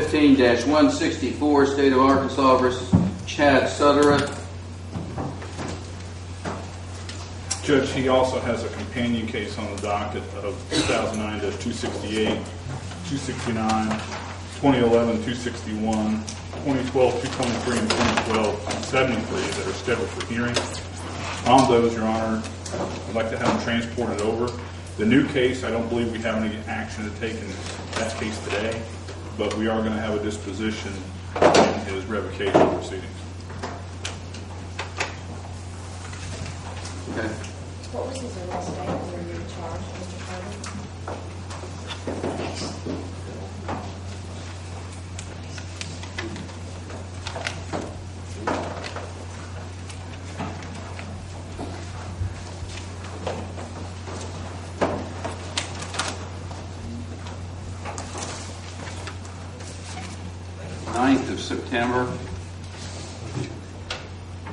2015-164, State of Arkansas versus Chad Sutterer. Judge, he also has a companion case on the docket of 2009-268, 269, 2011-261, 2012-223, and 2012-273 that are scheduled for hearing. On those, Your Honor, I'd like to have them transported over. The new case, I don't believe we have any action to take in that case today, but we are going to have a disposition in his revocation proceedings. Okay. What was his arrest date and your new charge, Mr. September.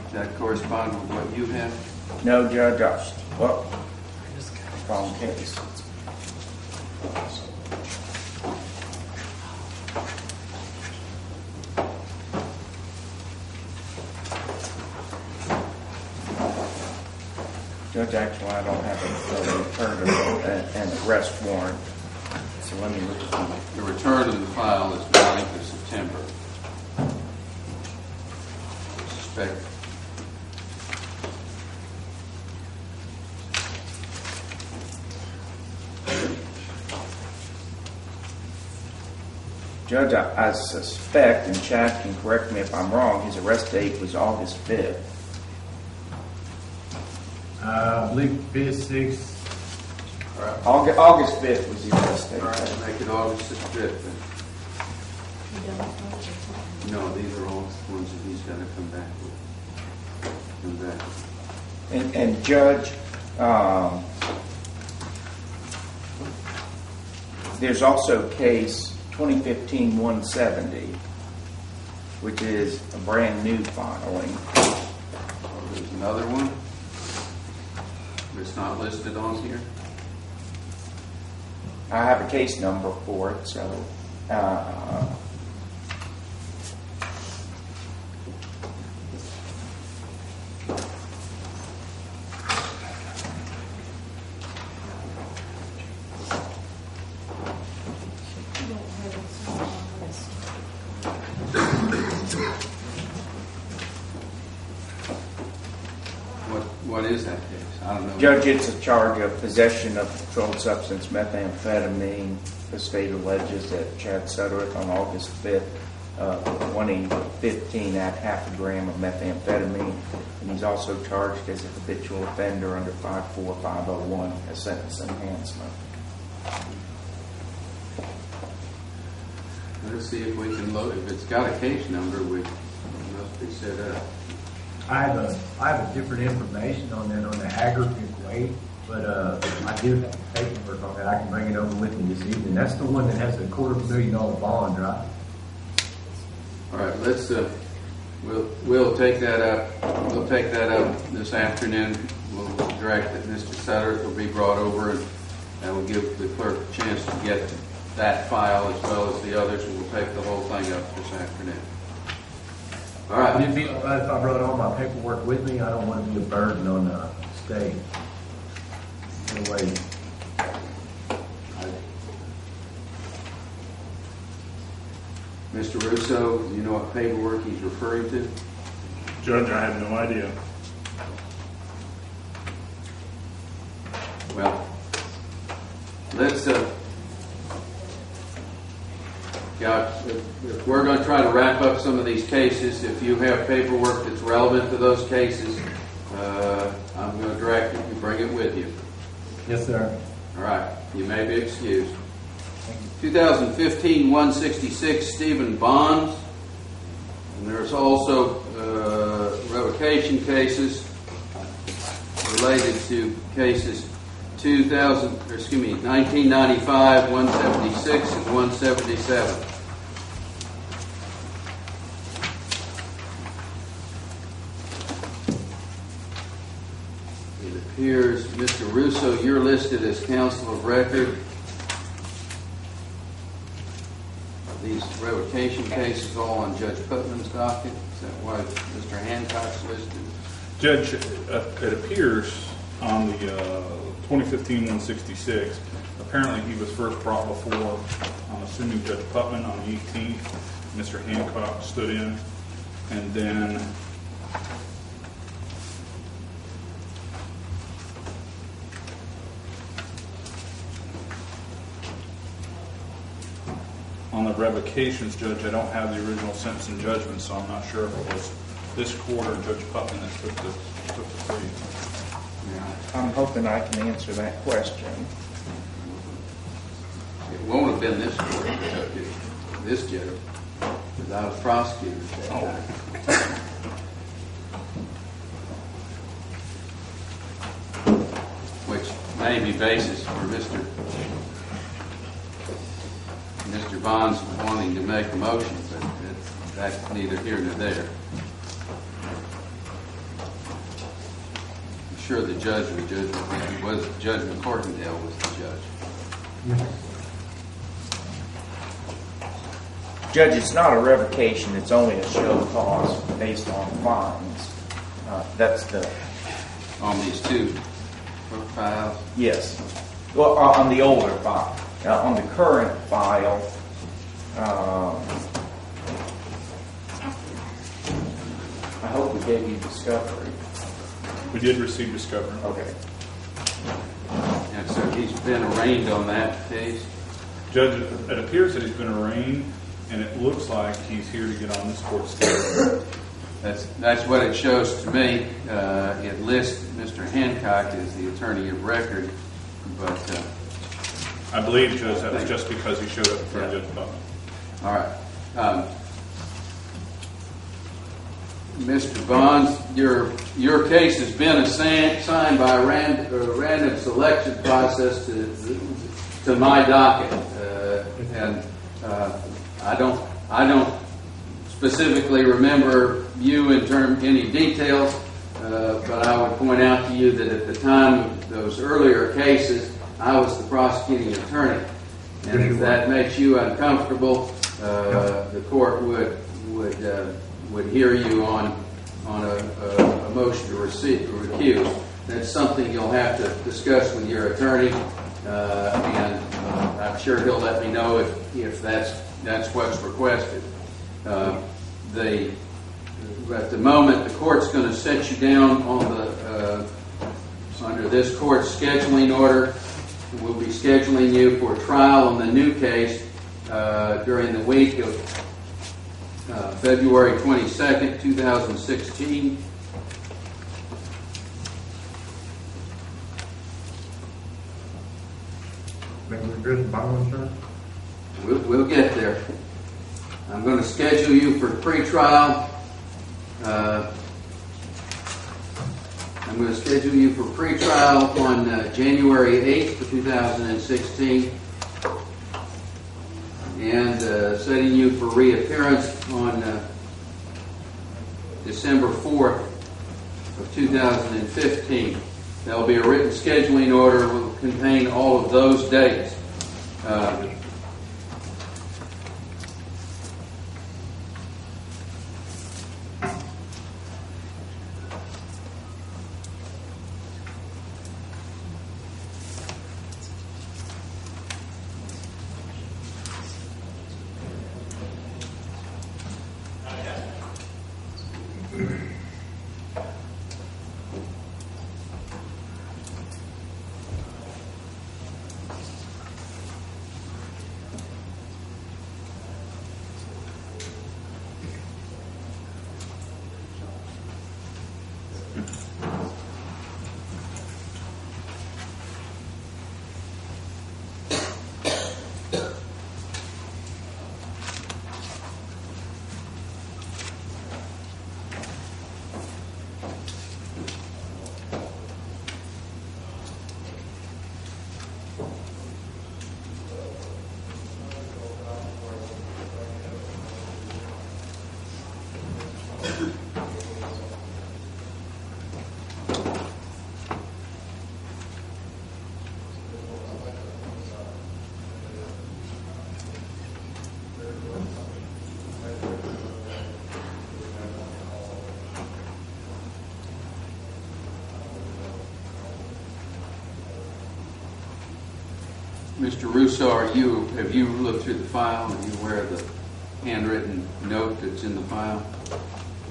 Does that correspond with what you have? No, Judge, wrong case. Judge, actually, I don't have an arrest warrant. So let me look at them. The return of the file is 9th of September. I suspect. Judge, I suspect, and Chad can correct me if I'm wrong, his arrest date was August 5th. I believe 5th, 6th. All right. August 5th was the arrest date. All right, make it August 5th then. No, these are all ones that he's got to come back with. And Judge, there's also case 2015-170, which is a brand new filing. There's another one. It's not listed on here. I have a case number for it, so What is that case? I don't know. Judge, it's a charge of possession of controlled substance methamphetamine. The state alleges that Chad Sutterick on August 5th, 2015, had half a gram of methamphetamine, and he's also charged as a habitual offender under 54501, a sentence enhancement. Let's see if we can load it. If it's got a case number, it must be set up. I have a different information on that, on the aggregate weight, but I do have the paperwork on that. I can bring it over with me this evening. That's the one that has the $250,000 bond, right? All right, let's we'll take that up. We'll take that up this afternoon. We'll direct that Mr. Sutter will be brought over, and we'll give the clerk a chance to get that file as well as the others, and we'll take the whole thing up this afternoon. All right. Would it be all right if I brought all my paperwork with me? I don't want to be a burden on the state. Anyway. Mr. Russo, do you know what paperwork he's referring to? Judge, I have no idea. Well, let's if we're going to try to wrap up some of these cases, if you have paperwork that's relevant to those cases, I'm going to direct that you bring it with you. Yes, sir. All right. You may be excused. 2015-166, Stephen Bonds. And there's also revocation cases related to cases 1995, 176, and 177. It appears, Mr. Russo, you're listed as counsel of record. these revocation cases all on Judge Putnam's docket? Is that why Mr. Hancock's listed? Judge, it appears on the 2015-166, apparently he was first brought before, I'm assuming Judge Putnam on the 18th. Mr. Hancock stood in, and then on the revocations, Judge, I don't have the original sentence and judgment, so I'm not sure if it was this court or Judge Putnam that took the plea. I'm hoping I can answer that question. It won't have been this court that took it, this judge, because I was prosecutor at that time. Which may be basis for Mr. Bonds wanting to make a motion, but that's neither here nor there. I'm sure the judge was Judge McCorkindale was the judge. Judge, it's not a revocation, it's only a show of cause based on fines. That's the... On these two files? Yes. Well, on the older file. On the current file, I hope we gave you discovery. We did receive discovery. Okay. And so he's been arraigned on that case? Judge, it appears that he's been arraigned, and it looks like he's here to get on this court schedule. That's what it shows to me. It lists Mr. Hancock as the attorney of record, but... I believe, Judge, that was just because he showed up in front of Judge Putnam. All right. Mr. Bonds, your case has been assigned by a random selection process to my docket, and I don't specifically remember you in any details, but I would point out to you that at the time of those earlier cases, I was the prosecuting attorney, and if that makes you uncomfortable, the court would hear you on a motion to recuse. That's something you'll have to discuss with your attorney, and I'm sure he'll let me know if that's what's requested. At the moment, the court's going to set you down on under this court's scheduling order. We'll be scheduling you for trial on the new case during the week of February 22nd, 2016. We'll get there. I'm going to schedule you for pre-trial. I'm going to schedule you for pre-trial on January 8th, 2016, and setting you for reappearance on December 4th of 2015. There will be a written scheduling order that will contain all of those dates. Mr. Russo, have you looked through the file? Are you aware of the handwritten note that's in the file?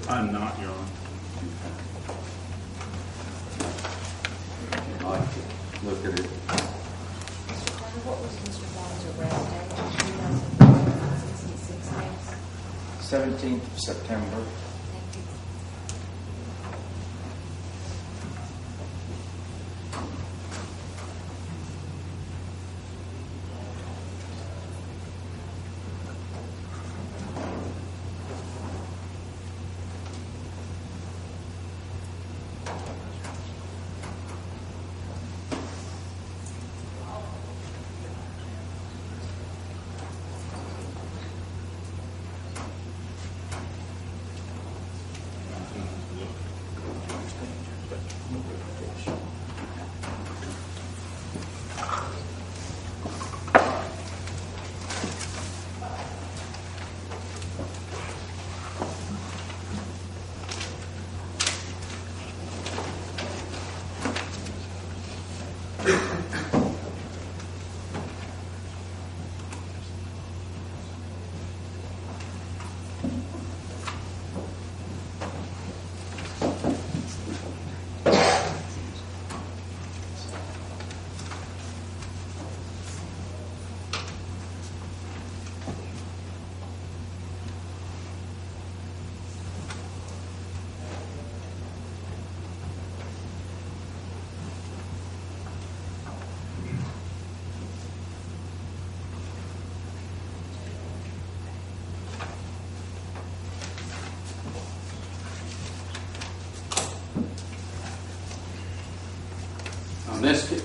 I'm not, Your Honor. If you'd like to look at it. Mr. Carter, what was Mr. Bond's arrest date? 2066 days? 17th of September. Thank you.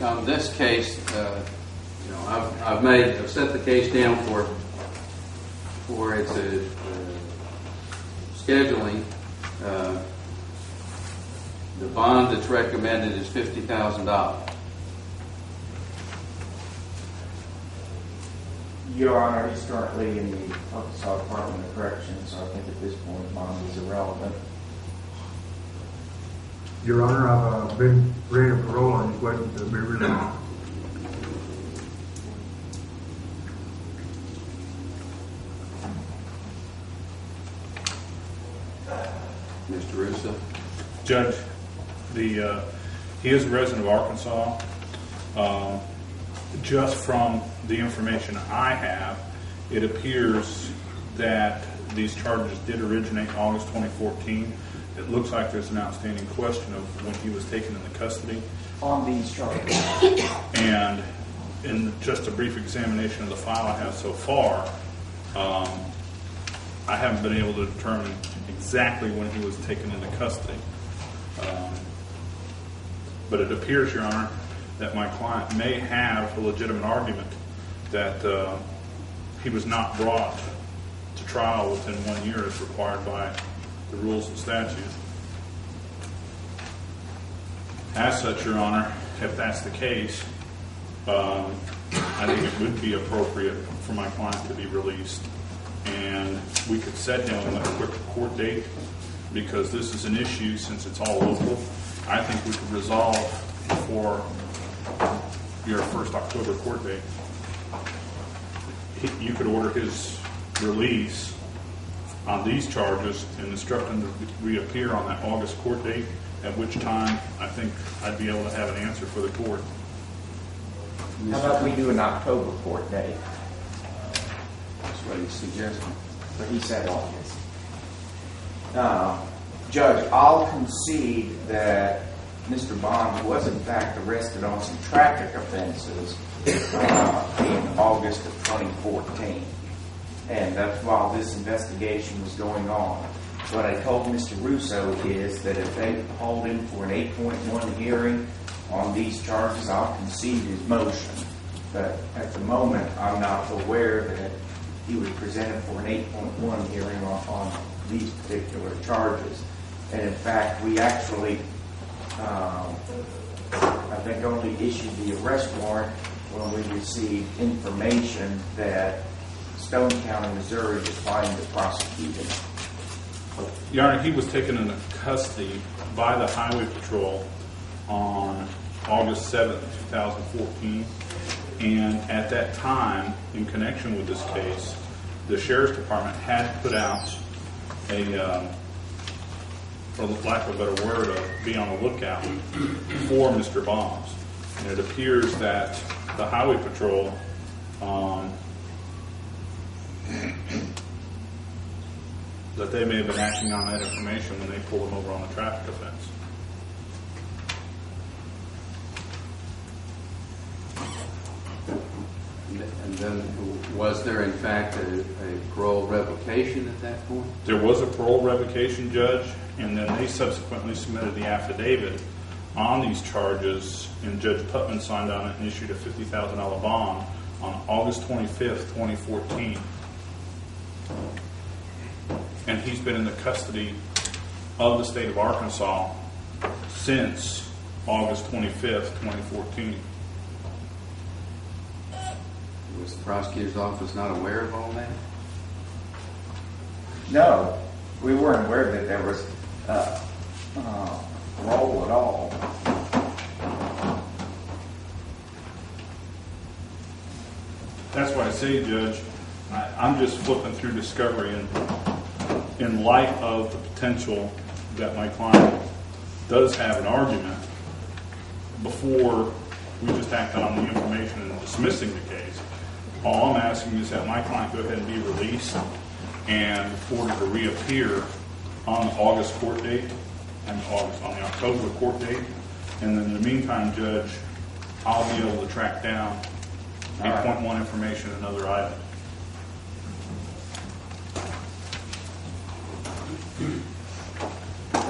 On this case, I've set the case down for its scheduling. The bond that's recommended is $50,000. Your Honor, he's currently in the Arkansas Department of Corrections, so I think at this point the bond is irrelevant. Your Honor, I've been granted parole on his waiting to be released. Mr. Russo? Judge, he is a resident of Arkansas. Just from the information I have, it appears that these charges did originate in August 2014. It looks like there's an outstanding question of when he was taken into custody. On these charges. And in just a brief examination of the file I have so far, I haven't been able to determine exactly when he was taken into custody. But it appears, Your Honor, that my client may have a legitimate argument that he was not brought to trial within 1 year as required by the rules and statutes. As such, Your Honor, if that's the case, I think it would be appropriate for my client to be released. And we could set him a quick court date because this is an issue since it's all local. I think we could resolve before your 1st October court date. You could order his release on these charges and instruct him to reappear on that August court date, at which time I think I'd be able to have an answer for the court. How about we do an October court date? That's what he's suggesting. But he said August. Judge, I'll concede that Mr. Bond was in fact arrested on some traffic offenses in August of 2014. And that's while this investigation was going on. What I told Mr. Russo is that if they hold him for an 8.1 hearing on these charges, I'll concede his motion. But at the moment, I'm not aware that he was presented for an 8.1 hearing on these particular charges. And in fact, we actually, I think, only issued the arrest warrant when we received information that Stone County, Missouri declined to prosecute him. Your Honor, he was taken into custody by the Highway Patrol on August 7th, 2014. And at that time, in connection with this case, the sheriff's department had put out for lack of a better word, be on the lookout for Mr. Bonds. And it appears that the Highway Patrol that they may have been acting on that information when they pulled him over on a traffic offense. And then, was there in fact a parole revocation at that point? There was a parole revocation, Judge, and then they subsequently submitted the affidavit on these charges, and Judge Putman signed on it and issued a $50,000 bond on August 25th, 2014. And he's been in the custody of the state of Arkansas since August 25th, 2014. Was the prosecutor's office not aware of all that? No, we weren't aware that there was parole at all. That's why I say, Judge, I'm just flipping through discovery, and in light of the potential that my client does have an argument, before we just act on the information and dismissing the case, all I'm asking is that my client go ahead and be released and ordered to reappear on the August court date and on the October court date. And then in the meantime, Judge, I'll be able to track down 8.1 information and other items.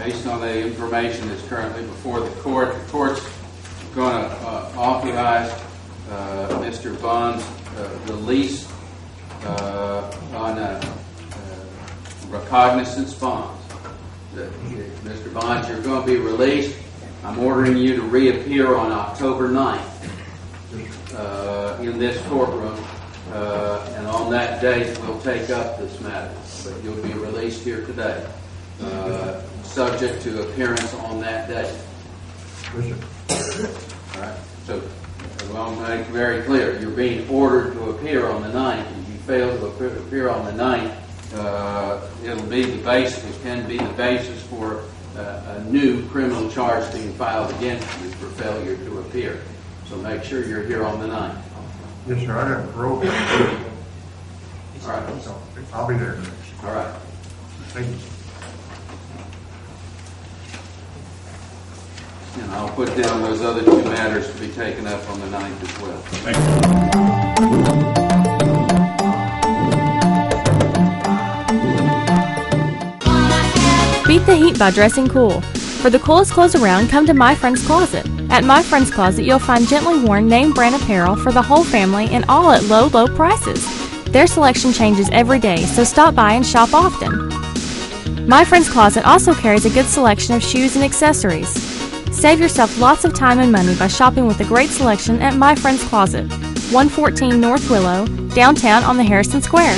Based on the information that's currently before the court's going to authorize Mr. Bond's release on a recognizance bond. Mr. Bond, you're going to be released. I'm ordering you to reappear on October 9th in this courtroom, and on that date we'll take up this matter. But you'll be released here today, subject to appearance on that date. All right. So I'll make it very clear. You're being ordered to appear on the 9th. If you fail to appear on the 9th, it'll be the basis, it can be the basis for a new criminal charge being filed against you for failure to appear. So make sure you're here on the 9th. Yes, sir. I got parole. All right. I'll be there. All right. Thank you. And I'll put down those other two matters to be taken up on the 9th as well. Thank you. Beat the heat by dressing cool. For the coolest clothes around, come to My Friend's Closet. At My Friend's Closet, you'll find gently worn name brand apparel for the whole family and all at low, low prices. Their selection changes every day, so stop by and shop often. My Friend's Closet also carries a good selection of shoes and accessories. Save yourself lots of time and money by shopping with a great selection at My Friend's Closet, 114 North Willow, downtown on the Harrison Square.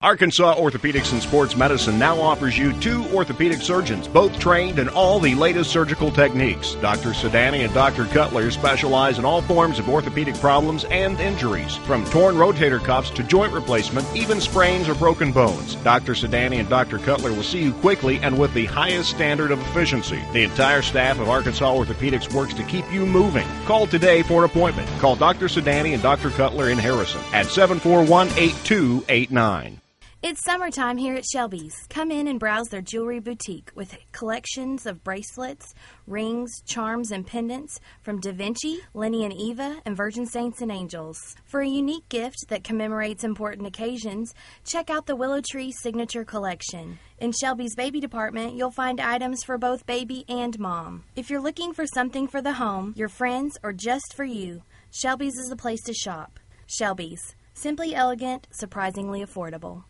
Arkansas Orthopedics and Sports Medicine now offers you 2 orthopedic surgeons, both trained in all the latest surgical techniques. Dr. Sedani and Dr. Cutler specialize in all forms of orthopedic problems and injuries, from torn rotator cuffs to joint replacement, even sprains or broken bones. Dr. Sedani and Dr. Cutler will see you quickly and with the highest standard of efficiency. The entire staff of Arkansas Orthopedics works to keep you moving. Call today for an appointment. Call Dr. Sedani and Dr. Cutler in Harrison at 741-8289. It's summertime here at Shelby's. Come in and browse their jewelry boutique with collections of bracelets, rings, charms, and pendants from Da Vinci, Lenny and Eva, and Virgin Saints and Angels. For a unique gift that commemorates important occasions, check out the Willow Tree Signature Collection. In Shelby's baby department, you'll find items for both baby and mom. If you're looking for something for the home, your friends, or just for you, Shelby's is the place to shop. Shelby's. Simply elegant, surprisingly affordable.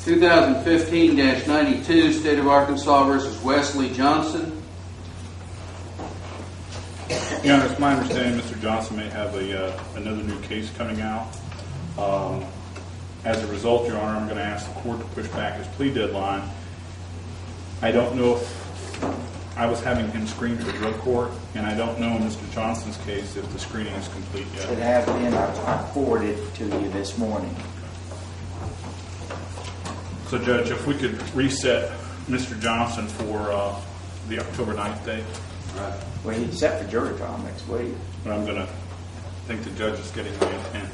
2015-92, State of Arkansas versus Wesley Johnson. Your Honor, it's my understanding Mr. Johnson may have another new case coming out. As a result, Your Honor, I'm going to ask the court to push back his plea deadline. I don't know if I was having him screened for drug court, and I don't know in Mr. Johnson's case if the screening is complete It yet. has been, I forwarded it to you this morning. So, Judge, if we could reset Mr. Johnson for the October 9th date, Right. Well, he's set for jury trial next week. but I'm going to think the judge is getting my intent.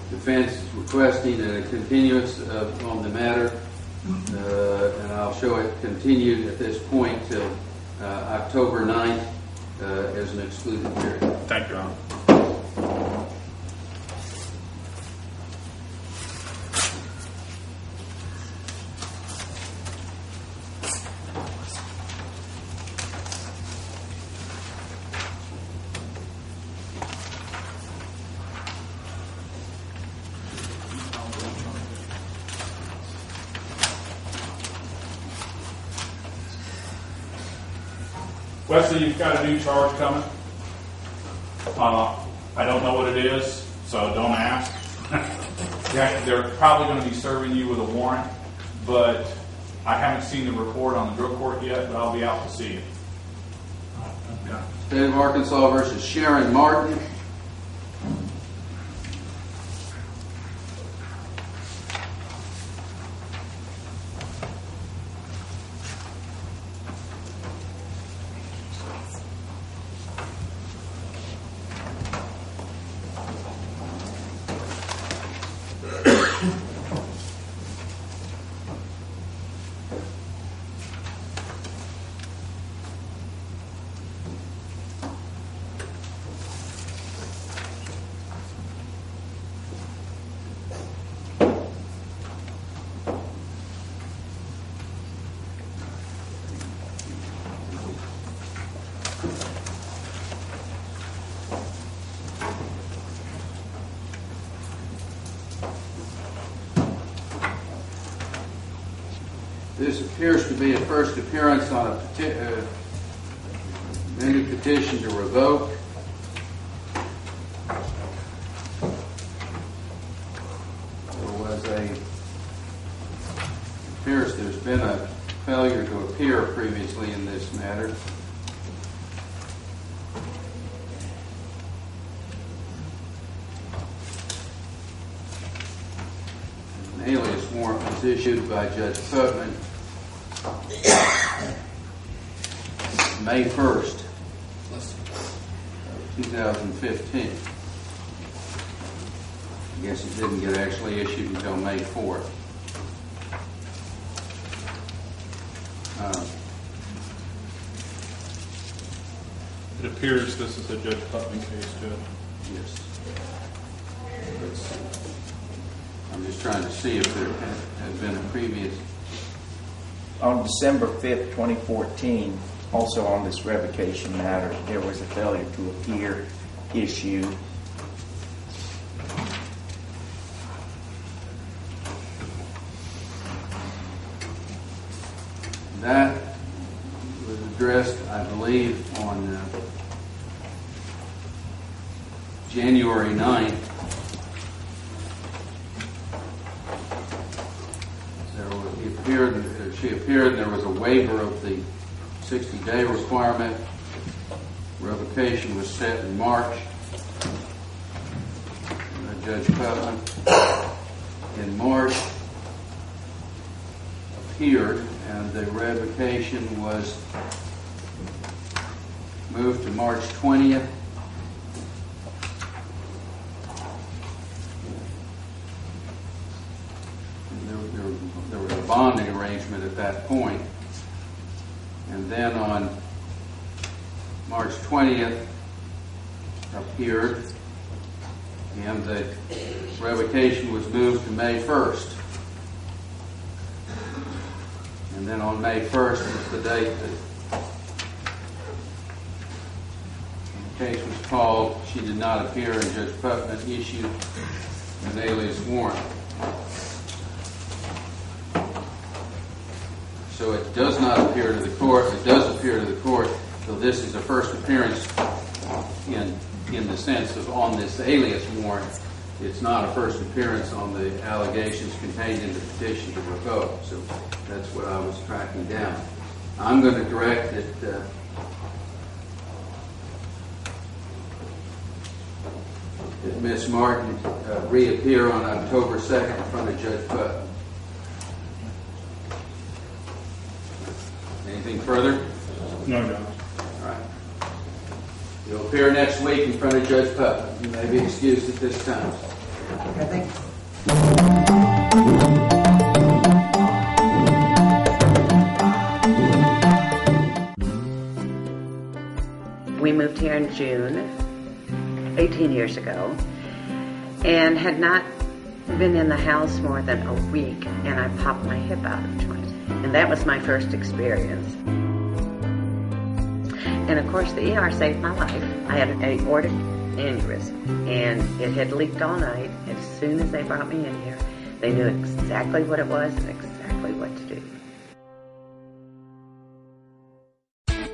Defense is requesting a continuance on the matter, and I'll show it continued at this point till October 9th as an excluded period. Thank you, Your Honor. Wesley, you've got a new charge coming. I don't know what it is, so don't ask. Yeah, they're probably going to be serving you with a warrant, but I haven't seen the report on the drug court yet, but I'll be out to see it. State of Arkansas versus Sharon Martin. This appears to be a first appearance on a amended petition to revoke. Appears there's been a failure to appear previously in this matter. An alias warrant was issued by Judge Putman May 1st, 2015. I guess it didn't get actually issued until May 4th. It appears this is a Judge Putman case, too. Yes. I'm just trying to see if there has been a previous. On December 5th, 2014, also on this revocation matter, there was a failure to appear issue. That was addressed, I believe, on January 9th. She appeared, and there was a waiver of the 60-day requirement. Revocation was set in March. Judge Putman in March appeared, and the revocation was moved to March 20th. There was a bonding arrangement at that point. And then on March 20th appeared, and the revocation was moved to May 1st. And then on May 1st was the date that the case was called. She did not appear, and Judge Putman issued an alias warrant. So it does not appear to the court. It does appear to the court So this is a first appearance in the sense of on this alias warrant. It's not a first appearance on the allegations contained in the petition to revoke. So that's what I was tracking down. I'm going to direct that Ms. Martin reappear on October 2nd in front of Judge Putnam. Anything further? No, Your Honor. All right. You'll appear next week in front of Judge Putnam. You may be excused at this time. I think. We moved here in June, 18 years ago, and had not been in the house more than a week, and I popped my hip out of joint. And that was my first experience. And of course, the ER saved my life. I had an aortic aneurysm, and it had leaked all night. As soon as they brought me in here, they knew exactly what it was and exactly what to do.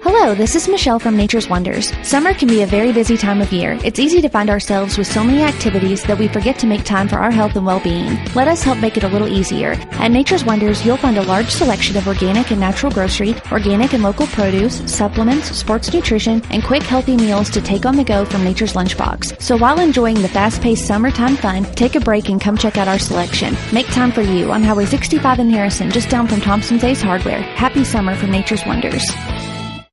Hello, this is Michelle from Nature's Wonders. Summer can be a very busy time of year. It's easy to find ourselves with so many activities that we forget to make time for our health and well-being. Let us help make it a little easier. At Nature's Wonders, you'll find a large selection of organic and natural grocery, organic and local produce, supplements, sports nutrition, and quick healthy meals to take on the go from Nature's Lunchbox. So while enjoying the fast-paced summertime fun, take a break and come check out our selection. Make time for you on Highway 65 in Harrison, just down from Thompson's Ace Hardware. Happy summer from Nature's Wonders.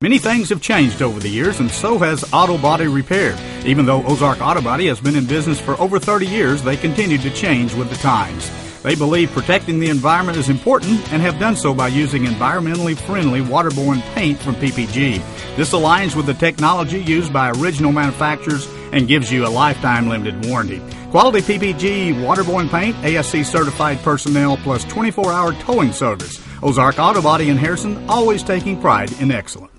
Many things have changed over the years, and so has auto body repair. Even though Ozark Auto Body has been in business for over 30 years, they continue to change with the times. They believe protecting the environment is important and have done so by using environmentally friendly waterborne paint from PPG. This aligns with the technology used by original manufacturers and gives you a lifetime limited warranty. Quality PPG waterborne paint, ASC certified personnel, plus 24-hour towing service. Ozark Auto Body in Harrison, always taking pride in excellence.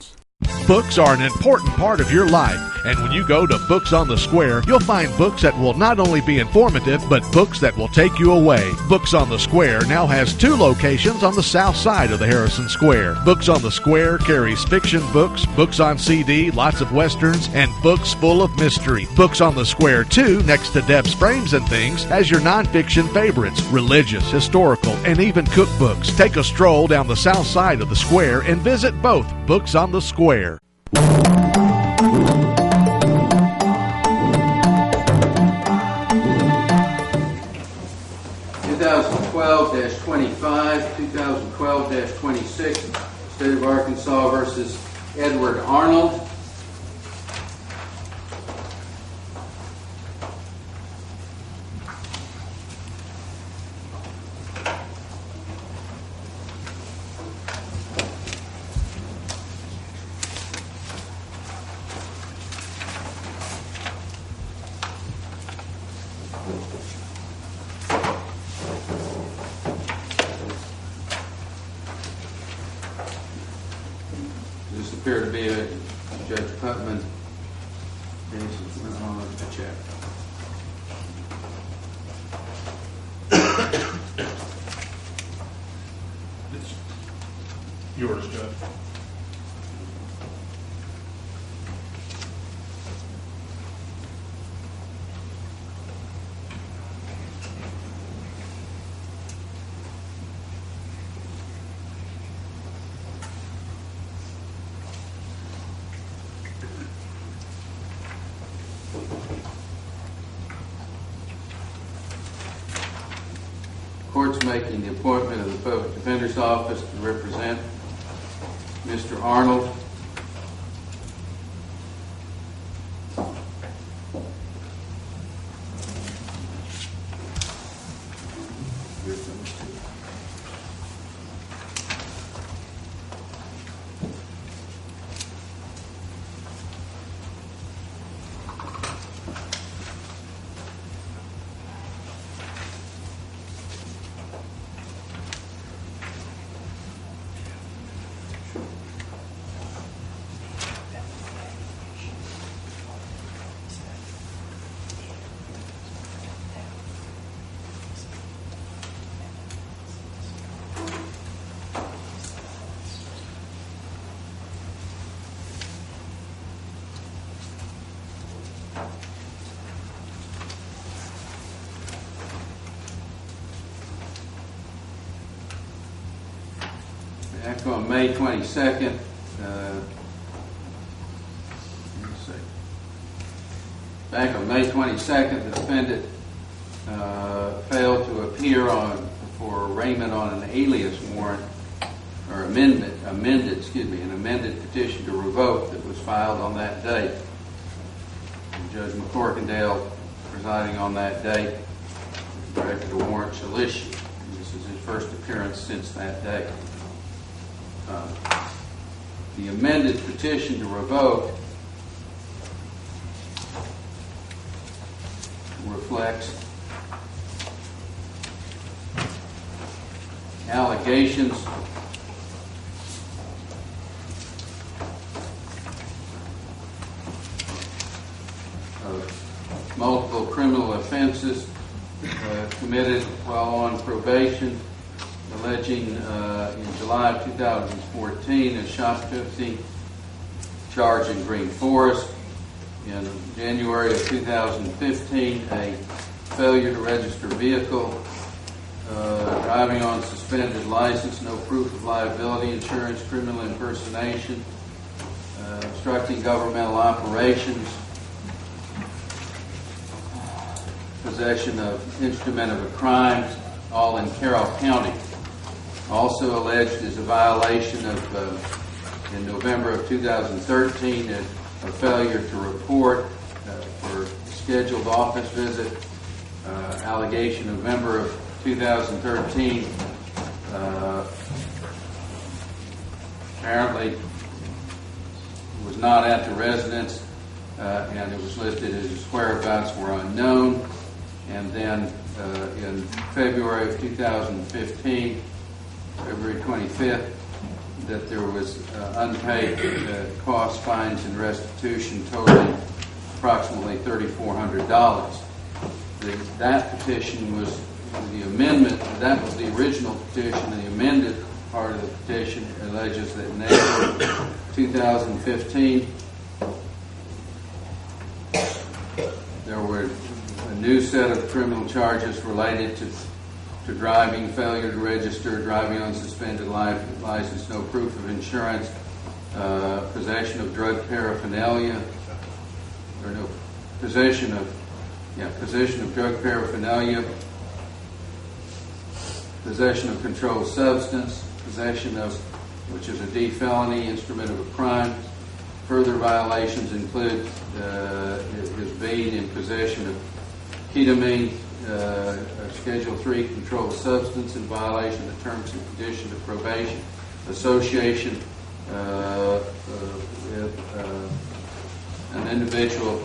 Books are an important part of your life, and when you go to Books on the Square, you'll find books that will not only be informative, but books that will take you away. Books on the Square now has 2 locations on the south side of the Harrison Square. Books on the Square carries fiction books, books on CD, lots of westerns, and books full of mystery. Books on the Square, too, next to Deb's Frames and Things, has your nonfiction favorites, religious, historical, and even cookbooks. Take a stroll down the south side of the square and visit both Books on the Square. 2012-25, 2012-26, State of Arkansas versus Edward Arnold. This appear to be a Judge Putman. Check. It's yours, Judge. Court's making the appointment of the Public Defender's Office to represent Mr. Arnold. Back on May 22nd, back on May 22nd, the defendant failed to appear for arraignment on an alias warrant, or amended petition to revoke that was filed on that date. And Judge McCorkindale, presiding on that date, directed a warrant shall issue. This is his first appearance since that date. The amended petition to revoke reflects allegations of multiple criminal offenses committed while on probation, alleging in July of 2014 a shoplifting charge in Green Forest, in January of 2015 a failure to register vehicle, driving on suspended license, no proof of liability insurance, criminal impersonation, obstructing governmental operations, possession of instrument of a crime, all in Carroll County. Also alleged is a violation of, in November of 2013, a failure to report for scheduled office visit, allegation November of 2013, apparently was not at the residence, and it was listed as his whereabouts were unknown. And then in February of 2015, February 25th, that there was unpaid costs, fines, and restitution totaling approximately $3,400. That petition was the amendment. That was the original petition. The amended part of the petition alleges that in April 2015, there were a new set of criminal charges related to driving, failure to register, driving on suspended license, no proof of insurance, possession of drug paraphernalia, or no, possession of drug paraphernalia, possession of controlled substance, possession of, which is a D felony, instrument of a crime. Further violations include his being in possession of ketamine, Schedule 3 controlled substance in violation of terms and conditions of probation, association with an individual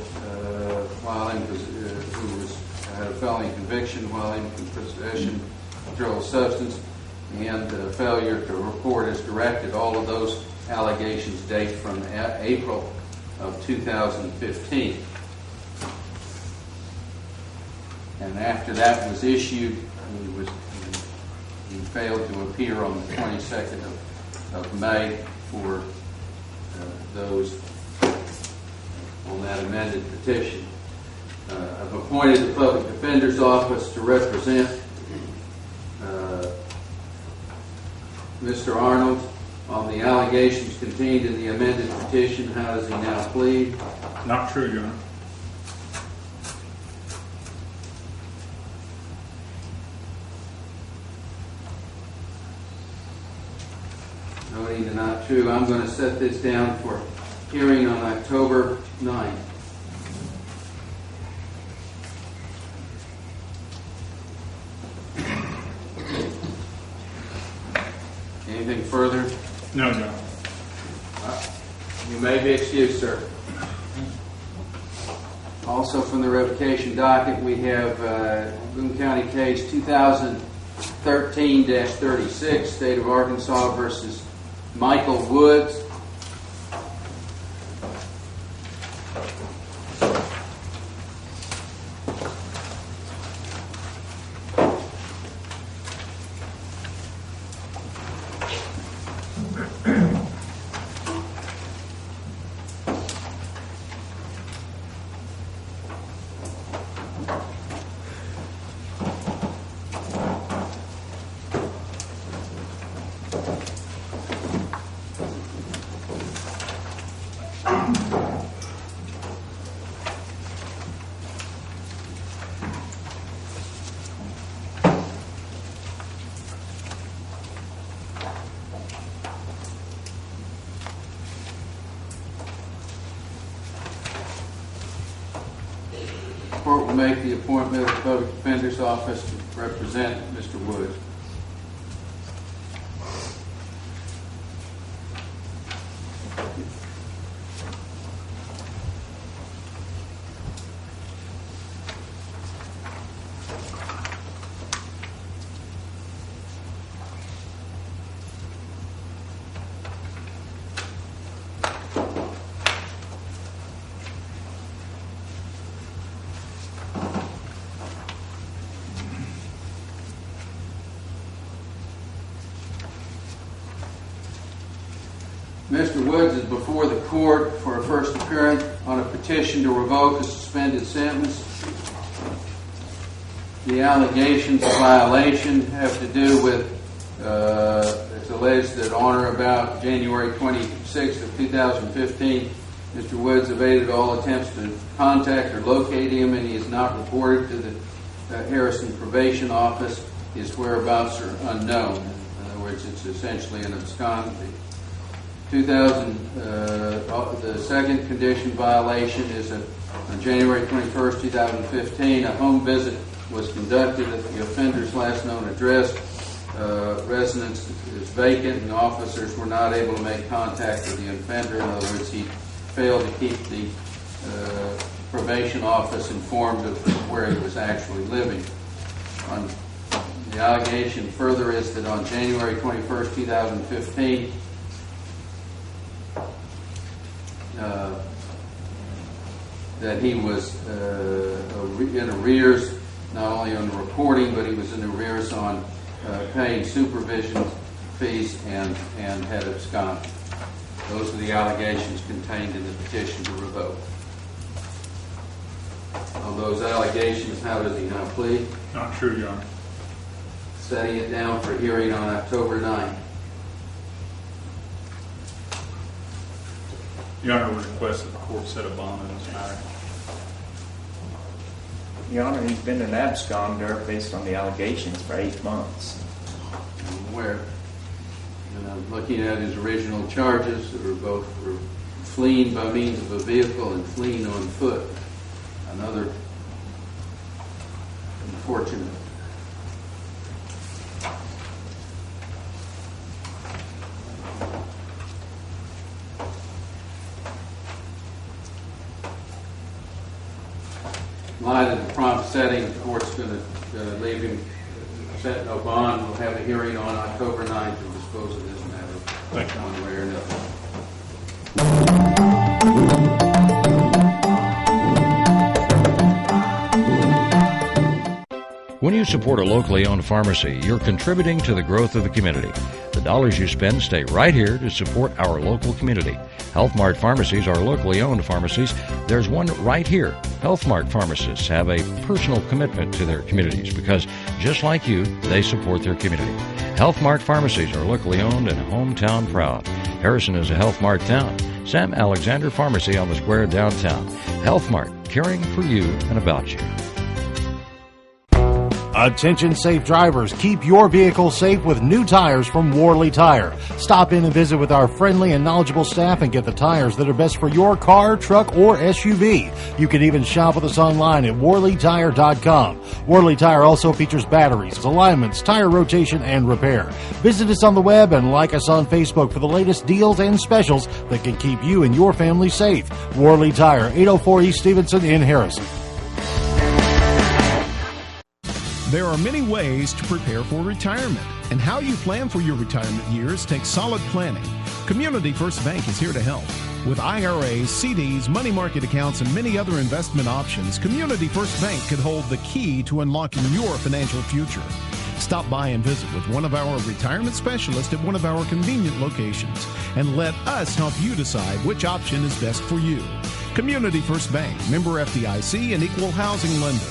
who had a felony conviction while in possession of controlled substance, and failure to report as directed. All of those allegations date from April of 2015. And after that was issued, he failed to appear on the 22nd of May for those on that amended petition. I've appointed the Public Defender's Office to represent Mr. Arnold on the allegations contained in the amended petition. How does he now plead? Not true, Your Honor. No, either not true. I'm going to set this down for hearing on October 9th. Anything further? No, Your Honor. You may be excused, sir. Also from the revocation docket, we have Boone County case 2013-36, State of Arkansas versus Michael Woods. will make the appointment of the Public Defender's Office to represent Mr. Woods. Mr. Woods is before the court for a first appearance on a petition to revoke a suspended sentence. The allegations of violation have to do with, it's alleged that on or about January 26th of 2015, Mr. Woods evaded all attempts to contact or locate him, and he is not reported to the Harrison Probation Office. His whereabouts are unknown. In other words, it's essentially an abscondee. The second condition violation is on January 21st, 2015, a home visit was conducted at the offender's last known address. Residence is vacant, and officers were not able to make contact with the offender. In other words, he failed to keep the probation office informed of where he was actually living. The allegation further is that on January 21st, 2015, that he was in arrears, not only on the reporting, but he was in arrears on paying supervision fees and had absconded. Those are the allegations contained in the petition to revoke. On those allegations, how does he now plead? Not true, Your Honor. Setting it down for hearing on October 9th. Your Honor, we request that the court set a bond in this matter. Your Honor, he's been an absconder based on the allegations for 8 months. I'm aware. And I'm looking at his original charges that were both for fleeing by means of a vehicle and fleeing on foot. Another unfortunate. In light of the prompt setting, the court's going to leave him, set no bond. We'll have a hearing on October 9th to dispose of this matter. Thank you. One way or another. When you support a locally owned pharmacy, you're contributing to the growth of the community. The dollars you spend stay right here to support our local community. Health Mart pharmacies are locally owned pharmacies. There's one right here. Health Mart pharmacists have a personal commitment to their communities because, just like you, they support their community. Health Mart pharmacies are locally owned and hometown proud. Harrison is a Health Mart town. Sam Alexander Pharmacy on the square downtown. Health Mart, caring for you and about you. Attention safe drivers, keep your vehicle safe with new tires from Worley Tire. Stop in and visit with our friendly and knowledgeable staff and get the tires that are best for your car, truck, or SUV. You can even shop with us online at WorleyTire.com. Worley Tire also features batteries, alignments, tire rotation, and repair. Visit us on the web and like us on Facebook for the latest deals and specials that can keep you and your family safe. Worley Tire, 804 East Stevenson in Harrison. There are many ways to prepare for retirement, and how you plan for your retirement years takes solid planning. Community First Bank is here to help. With IRAs, CDs, money market accounts, and many other investment options, Community First Bank could hold the key to unlocking your financial future. Stop by and visit with one of our retirement specialists at one of our convenient locations, and let us help you decide which option is best for you. Community First Bank, member FDIC and equal housing lender.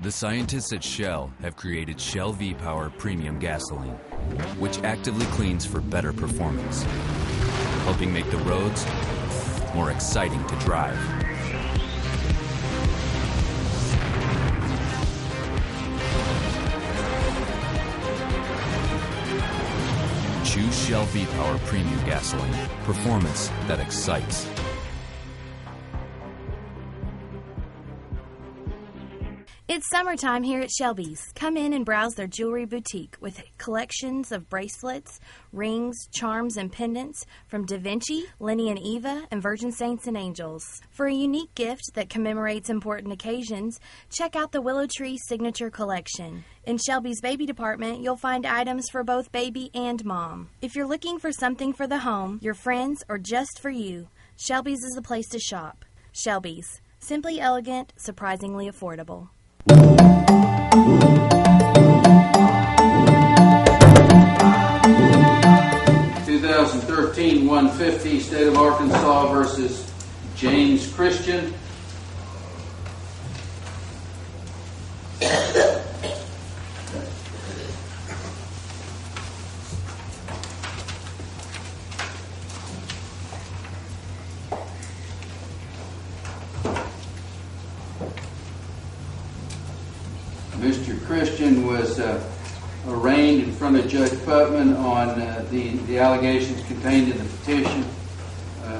The scientists at Shell have created Shell V-Power Premium Gasoline, which actively cleans for better performance, helping make the roads more exciting to drive. Choose Shell V-Power Premium Gasoline, performance that excites. summertime here at Shelby's. Come in and browse their jewelry boutique with collections of bracelets, rings, charms, and pendants from Da Vinci, Lenny and Eva, and Virgin Saints and Angels. For a unique gift that commemorates important occasions, check out the Willow Tree Signature Collection. In Shelby's baby department, you'll find items for both baby and mom. If you're looking for something for the home, your friends, or just for you, Shelby's is the place to shop. Shelby's. Simply elegant, surprisingly affordable. 2013-150 State of Arkansas versus James Christian. Mr. Christian was arraigned in front of Judge Putman on the allegations contained in the petition,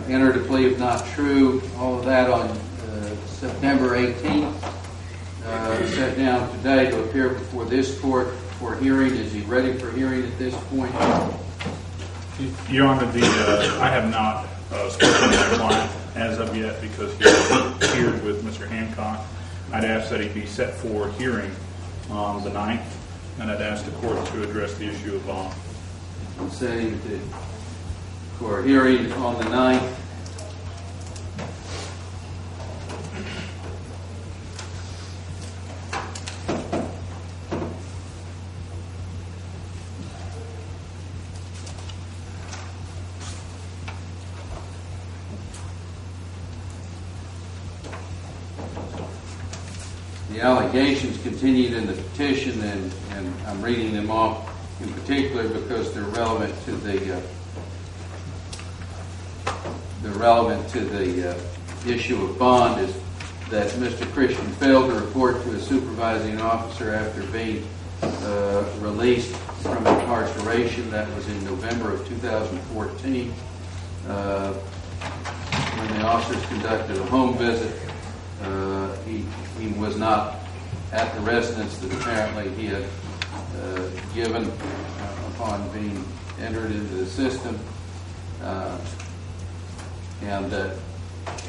entered a plea of not true, all of that on September 18th. Sat down today to appear before this court for hearing. Is he ready for hearing at this point? Your Honor, I have not spoken to my client as of yet because he appeared with Mr. Hancock. I'd ask that he be set for hearing on the 9th, and I'd ask the court to address the issue of bond. I'm setting for hearing on the 9th. The allegations continued in the petition, and I'm reading them off in particular because they're relevant to the issue of bond. Is that Mr. Christian failed to report to a supervising officer after being released from incarceration. That was in November of 2014. When the officers conducted a home visit, he was not at the residence that apparently he had given upon being entered into the system. And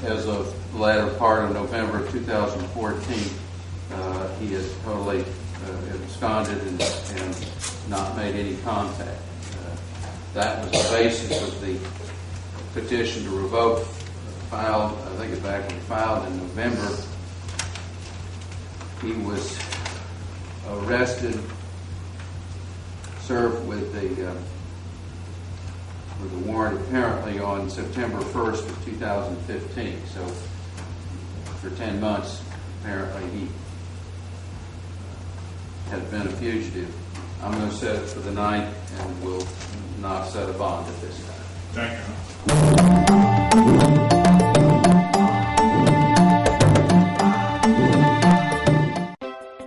as of the latter part of November of 2014, he had totally absconded and not made any contact. That was the basis of the petition to revoke, filed, I think it's actually filed in November. He was arrested, served with a warrant apparently on September 1st of 2015. So for 10 months, apparently he had been a fugitive. I'm going to set it for the 9th and will not set a bond at this time. Thank you.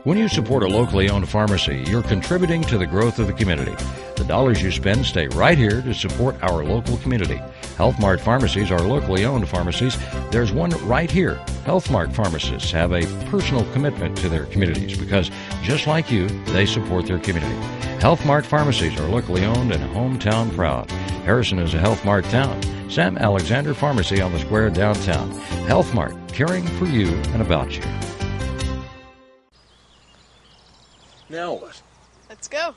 When you support a locally owned pharmacy, you're contributing to the growth of the community. The dollars you spend stay right here to support our local community. Health Mart pharmacies are locally owned pharmacies. There's one right here. Health Mart pharmacists have a personal commitment to their communities because, just like you, they support their community. Health Mart pharmacies are locally owned and hometown proud. Harrison is a Health Mart town. Sam Alexander Pharmacy on the square downtown. Health Mart, caring for you and about you. Now what? Let's go.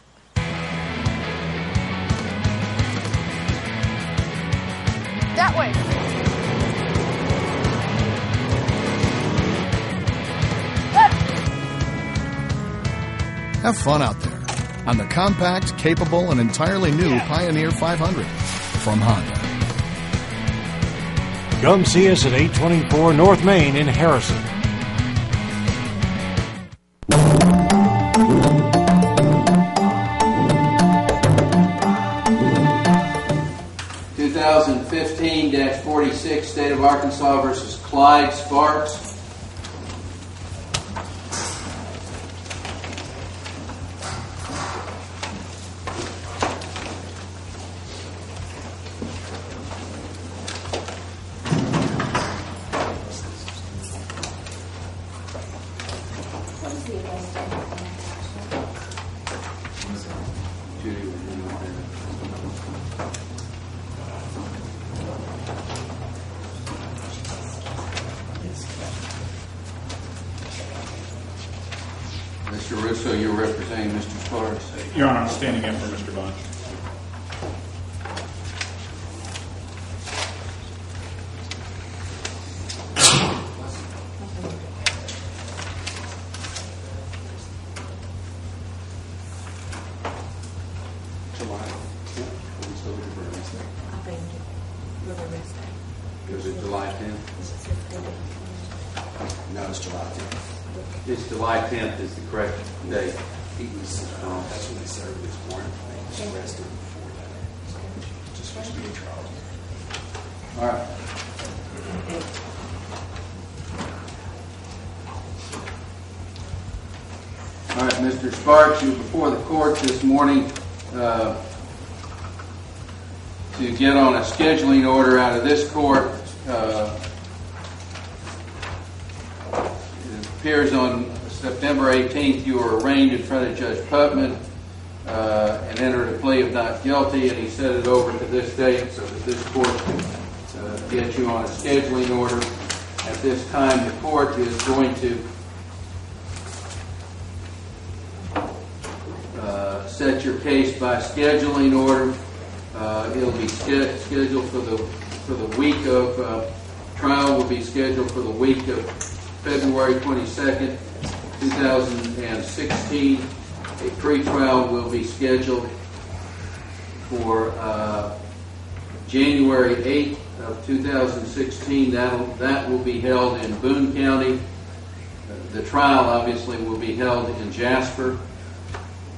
That way. Have fun out there on the compact, capable, and entirely new Pioneer 500 from Honda. Come see us at 824 North Main in Harrison. (2015-46) State of Arkansas versus Clyde Sparks. What is the Judy, would you mind? Mr. Russo, you're representing Mr. Sparks. Your Honor, I'm standing in for Mr. Bunch. Was it July 10th? No, it's July 10th. It's July 10th is the correct date. He was, that's when they served his warrant. He was arrested before that. Just for speedy trial. All right. All right, Mr. Sparks, you're before the court this morning to get on a scheduling order out of this court. It appears on September 18th you were arraigned in front of Judge Putman and entered a plea of not guilty, and he set it over to this date so that this court can get you on a scheduling order. At this time, the court is going to set your case by scheduling order. It'll be scheduled for the week of trial. Will be scheduled for the week of February 22nd, 2016. A pre-trial will be scheduled for January 8th of 2016. That will be held in Boone County. The trial obviously will be held in Jasper.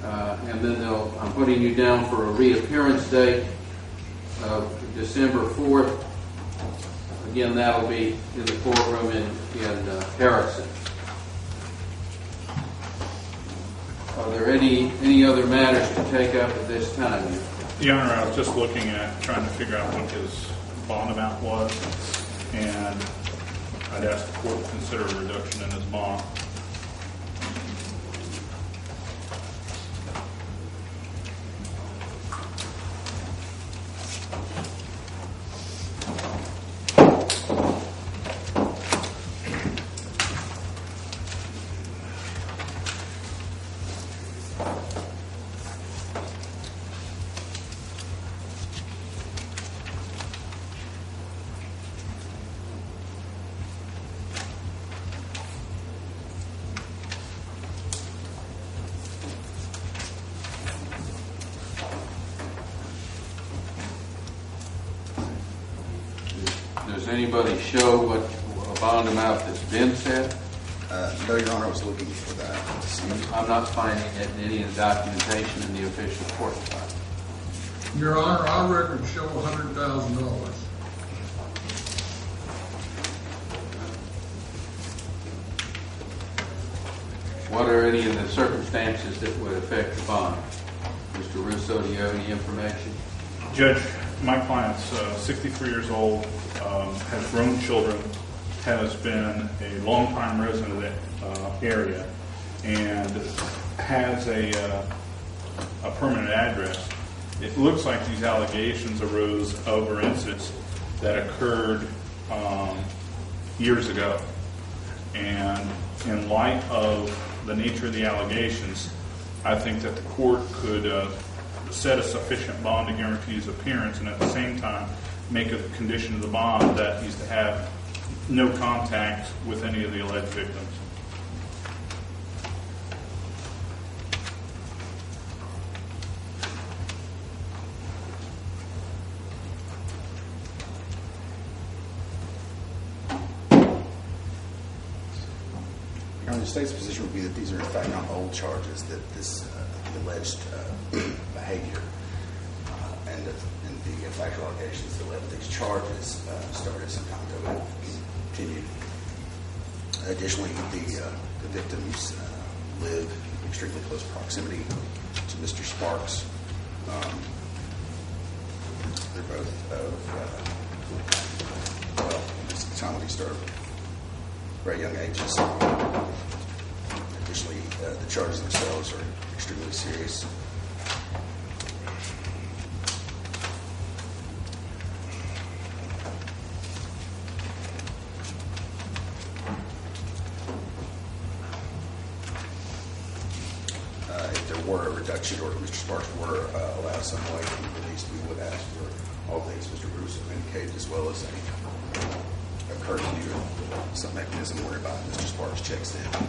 And then I'm putting you down for a reappearance date of December 4th. Again, that'll be in the courtroom in Harrison. Are there any other matters to take up at this time? Your Honor, I was just looking at trying to figure out what his bond amount was, and I'd ask the court to consider a reduction in his bond. Does anybody show what a bond amount that's been set? No, Your Honor, I was looking for that. I'm not finding it in any of the documentation in the official court file. Your Honor, our records show $100,000. What are any of the circumstances that would affect the bond? Mr. Russo, do you have any information? Judge, my client's 63 years old, has grown children, has been a long-time resident of that area, and has a permanent address. It looks like these allegations arose over incidents that occurred years ago. And in light of the nature of the allegations, I think that the court could set a sufficient bond to guarantee his appearance, and at the same time make a condition of the bond that he's to have no contact with any of the alleged victims. The state's position would be that these are in fact not old charges, that this the alleged behavior and the factual allegations that led to these charges started some time ago and continued. Additionally, the victims live in extremely close proximity to Mr. Sparks. They're both it's the time when they started very young ages. Additionally, the charges themselves are extremely serious. judge should order Mr. Sparks' order allow some way to be released, we would ask for all things Mr. Bruce indicated, as well as a courtesy or some mechanism whereby Mr. Sparks checks in.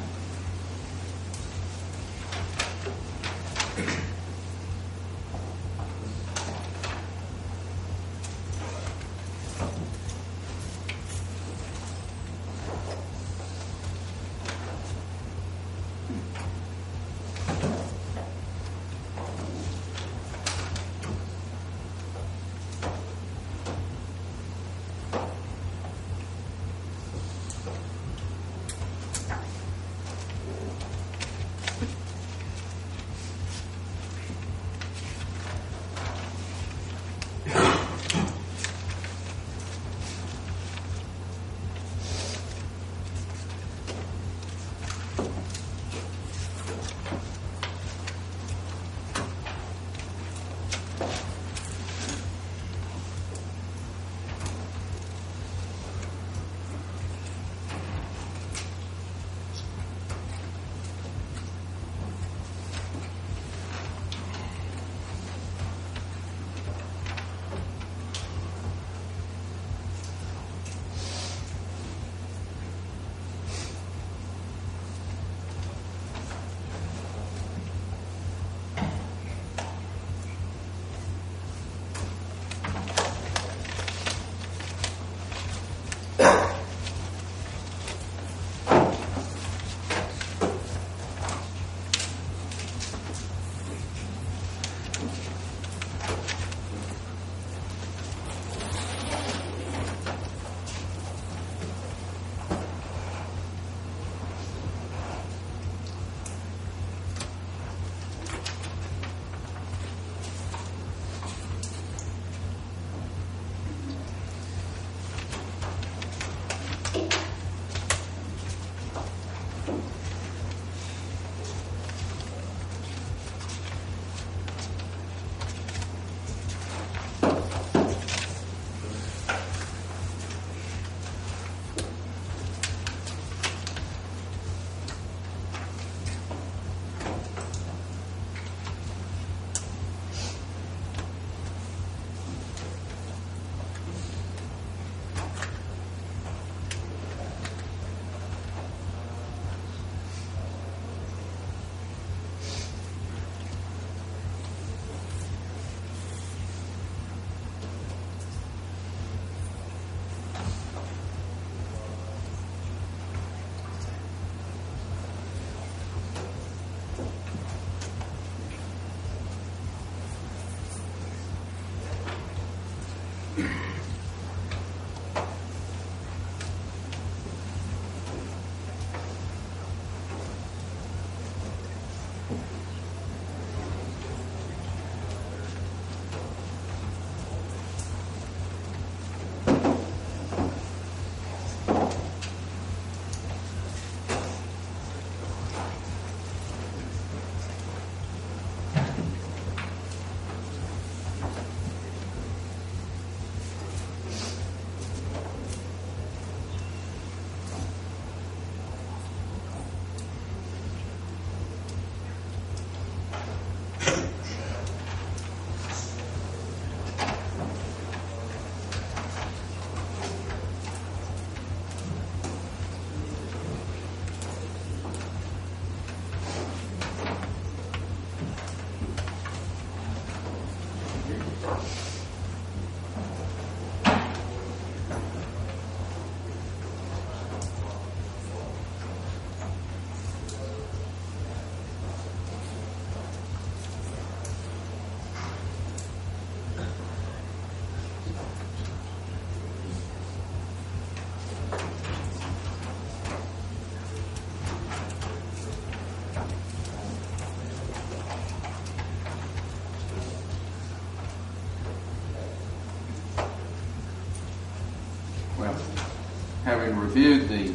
having reviewed the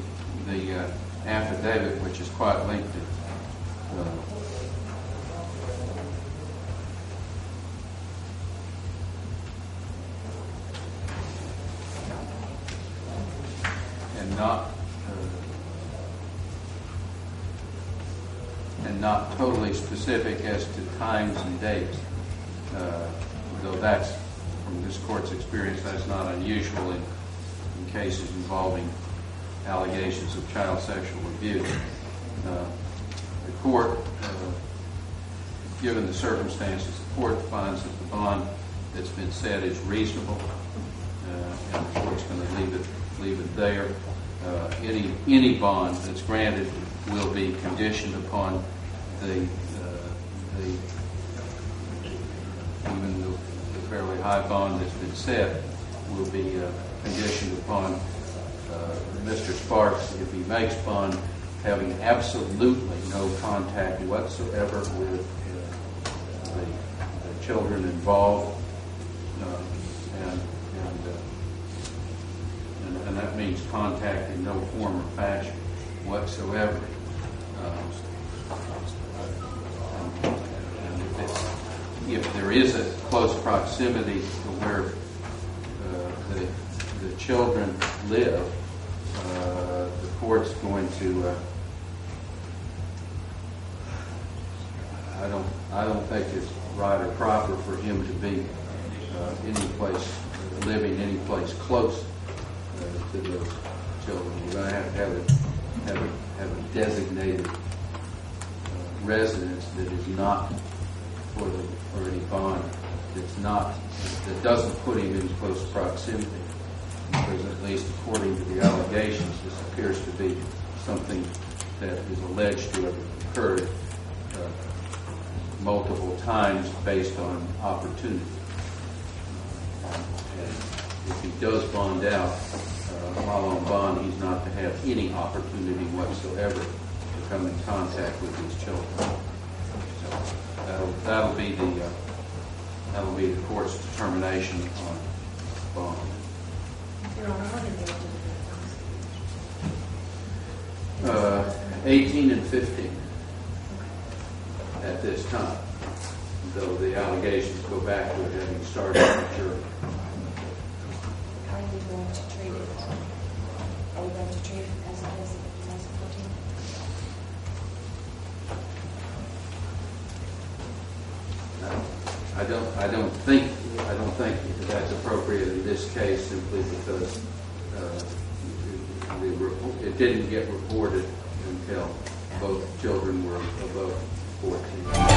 affidavit, which is quite lengthy, and not totally specific as to times and dates. Though that's, from this court's experience, that's not unusual in cases involving allegations of child sexual abuse. The court, given the circumstances, the court finds that the bond that's been set is reasonable, and the court's going to leave it there. Any bond that's granted will be conditioned upon even the fairly high bond that's been set will be conditioned upon Mr. Sparks, if he makes bond, having absolutely no contact whatsoever with the children involved, and that means contact in no form or fashion whatsoever. And if there is a close proximity to where the children live, the court's going to. I don't think it's right or proper for him to be living any place close to those children. We're going to have a designated residence that is not for any bond. That doesn't put him in close proximity. Because at least according to the allegations, this appears to be something that is alleged to have occurred multiple times based on opportunity. And if he does bond out while on bond, he's not to have any opportunity whatsoever to come in contact with his children. So that'll be the court's determination on bond. Your Honor, what are the ages of the victims? 18 and 15 at this time, though the allegations go back to it having started mature. Are you going to treat it? Are you going to treat it as it is as a 14? I don't think that's appropriate in this case, simply because it didn't get reported until both children were above 14.